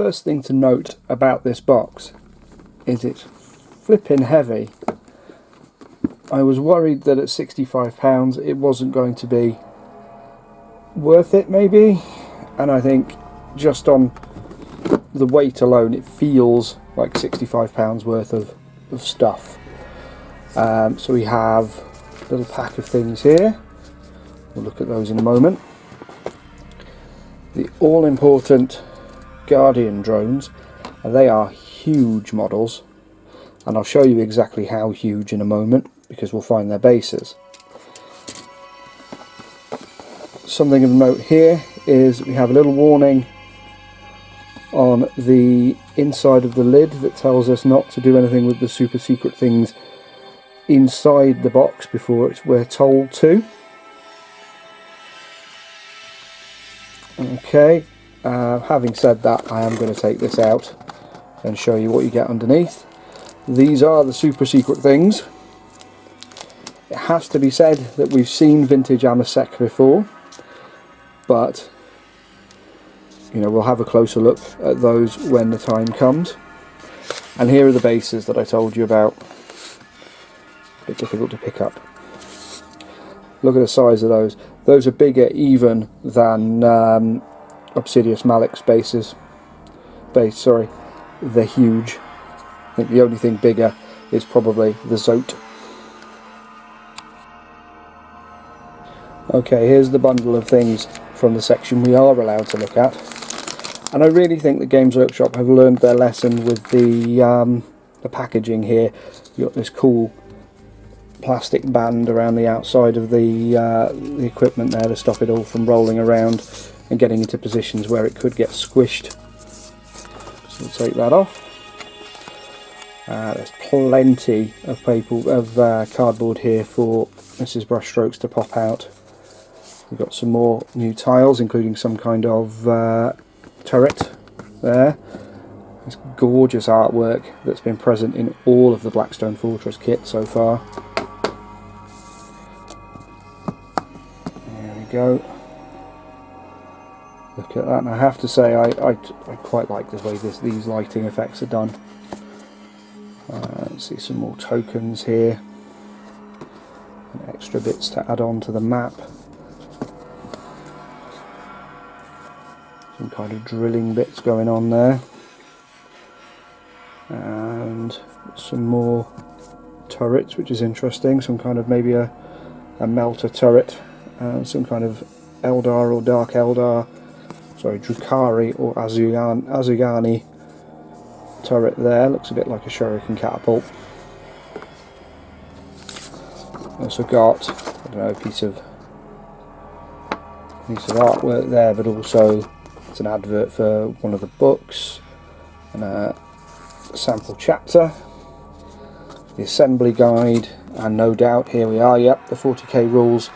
first thing to note about this box is it's flipping heavy. I was worried that at £65 it wasn't going to be worth it, maybe, and I think just on the weight alone it feels like £65 worth of stuff. So we have a little pack of things here. We'll look at those in a moment. The all-important Guardian drones, and they are huge models, and I'll show you exactly how huge in a moment because we'll find their bases. Something of note here is we have a little warning on the inside of the lid that tells us not to do anything with the super secret things inside the box before we're told to. Okay, having said that, I am going to take this out and show you what you get underneath. These are the super secret things. It has to be said that we've seen vintage Amasec before, but you know, we'll have a closer look at those when the time comes. And here are the bases that I told you about. A bit difficult to pick up. Look at the size of those. Those are bigger even than Obsidious Malik's base. Sorry, they're huge. I think the only thing bigger is probably the Zote. Okay, here's the bundle of things from the section we are allowed to look at. And I really think the Games Workshop have learned their lesson with the packaging here. You've got this cool plastic band around the outside of the equipment there to stop it all from rolling around and getting into positions where it could get squished. So we'll take that off. There's plenty of cardboard here for Mrs. Brushstrokes to pop out. We've got some more new tiles, including some kind of turret there. This gorgeous artwork that's been present in all of the Blackstone Fortress kit so far. There we go. Look at that, and I have to say I quite like the way these lighting effects are done. Let's see some more tokens here, and extra bits to add on to the map. Some kind of drilling bits going on there, and some more turrets, which is interesting. Some kind of maybe a melter turret, some kind of Eldar or Dark Eldar, sorry, Drukhari or Azugani turret there. Looks a bit like a shuriken catapult. Also got, I don't know, a piece of artwork there, but also it's an advert for one of the books, and a sample chapter, the assembly guide, and no doubt here we are, yep, the 40k rules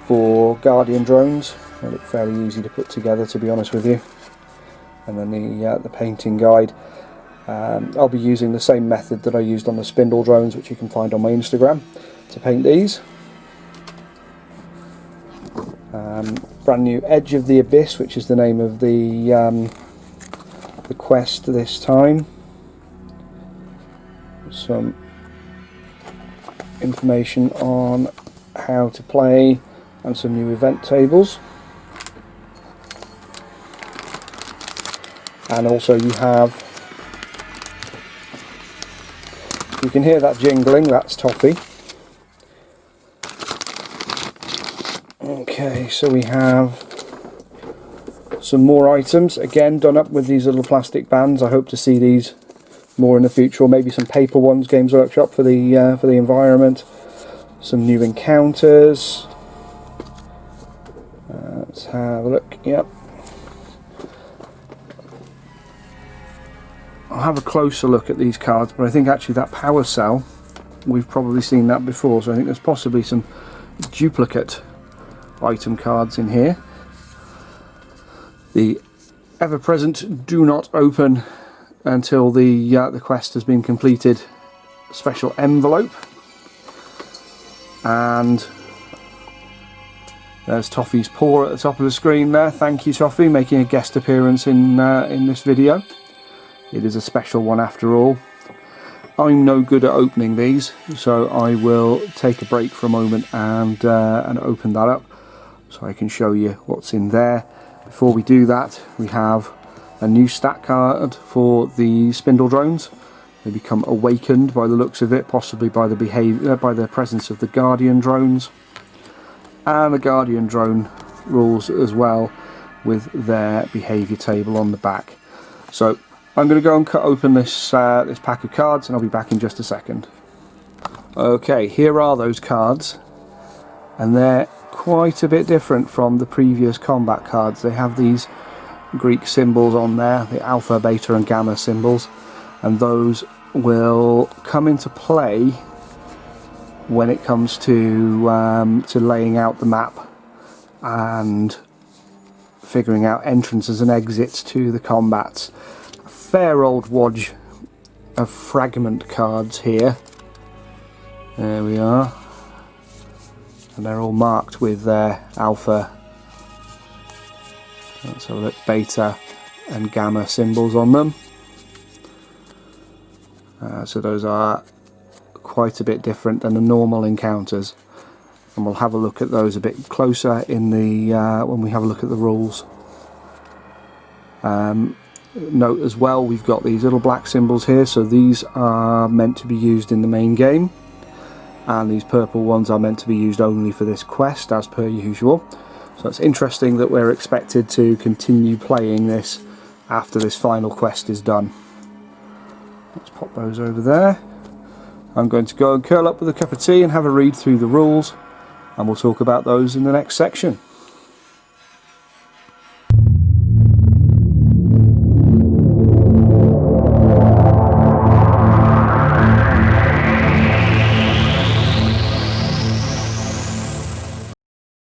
for Guardian drones. They look fairly easy to put together, to be honest with you. And then the painting guide. I'll be using the same method that I used on the spindle drones, which you can find on my Instagram, to paint these. Brand new Edge of the Abyss, which is the name of the quest this time. Some information on how to play and some new event tables. And also you can hear that jingling, that's toffee. Okay, so we have some more items, again done up with these little plastic bands. I hope to see these more in the future, or maybe some paper ones, Games Workshop, for the environment. Some new encounters. Let's have a look. Yep. I'll have a closer look at these cards, but I think actually that power cell, we've probably seen that before, so I think there's possibly some duplicate item cards in here. The ever-present do not open until the quest has been completed special envelope, and There's Toffee's paw at the top of the screen there. Thank you, Toffee, making a guest appearance in this video. It is a special one after all. I'm no good at opening these, so I will take a break for a moment and open that up so I can show you what's in there. Before we do that, we have a new stat card for the spindle drones. They become awakened by the looks of it, possibly by the presence of the guardian drones, and the guardian drone rules as well with their behaviour table on the back. So I'm going to go and cut open this this pack of cards, and I'll be back in just a second. Okay, here are those cards, and they're quite a bit different from the previous combat cards. They have these Greek symbols on there, the alpha, beta and gamma symbols, and those will come into play when it comes to laying out the map and figuring out entrances and exits to the combats. A fair old wodge of fragment cards here. There we are. And they're all marked with their alpha, let's have a look, beta and gamma symbols on them. So those are quite a bit different than the normal encounters, and we'll have a look at those a bit closer in the when we have a look at the rules. Note as well, we've got these little black symbols here, so these are meant to be used in the main game, and these purple ones are meant to be used only for this quest, as per usual. So it's interesting that we're expected to continue playing this after this final quest is done. Let's pop those over there. I'm going to go and curl up with a cup of tea and have a read through the rules, and we'll talk about those in the next section.